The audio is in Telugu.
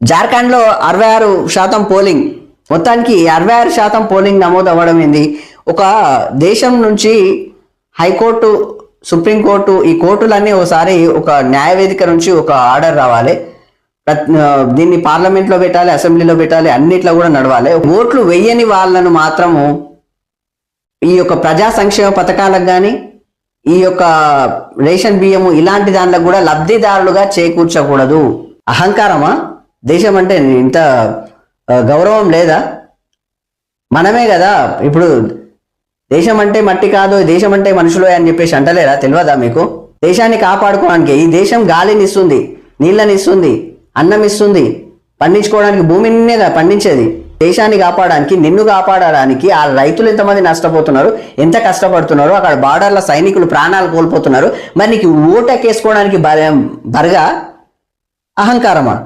జార్ఖండ్లో 66% పోలింగ్, మొత్తానికి 66% పోలింగ్ నమోదు అవ్వడం ఏంది? ఒక దేశం నుంచి హైకోర్టు, సుప్రీంకోర్టు, ఈ కోర్టులన్నీ ఒకసారి ఒక న్యాయవేదిక నుంచి ఒక ఆర్డర్ రావాలి. దీన్ని పార్లమెంట్లో పెట్టాలి, అసెంబ్లీలో పెట్టాలి, అన్నిట్లో కూడా నడవాలి. ఓట్లు వెయ్యని వాళ్ళను మాత్రము ఈ యొక్క ప్రజా సంక్షేమ పథకాలకు కానీ, ఈ యొక్క రేషన్ బియ్యము ఇలాంటి దాంట్లో కూడా లబ్ధిదారులుగా చేకూర్చకూడదు. అహంకారమా? దేశం అంటే ఇంత గౌరవం లేదా? మనమే కదా ఇప్పుడు దేశం అంటే మట్టి కాదు, దేశం అంటే మనుషులు అని చెప్పేసి అంటలేరా? తెలియదా మీకు? దేశాన్ని కాపాడుకోవడానికి ఈ దేశం గాలిని ఇస్తుంది, నీళ్ళని ఇస్తుంది, అన్నం ఇస్తుంది, పండించుకోవడానికి భూమిని పండించేది. దేశాన్ని కాపాడడానికి, నిన్ను కాపాడడానికి ఆ రైతులు ఎంతమంది నష్టపోతున్నారు, ఎంత కష్టపడుతున్నారు, అక్కడ బార్డర్ల సైనికులు ప్రాణాలు కోల్పోతున్నారు. మరి నీకు ఓటెక్కేసుకోవడానికి బరగా అహంకారమా?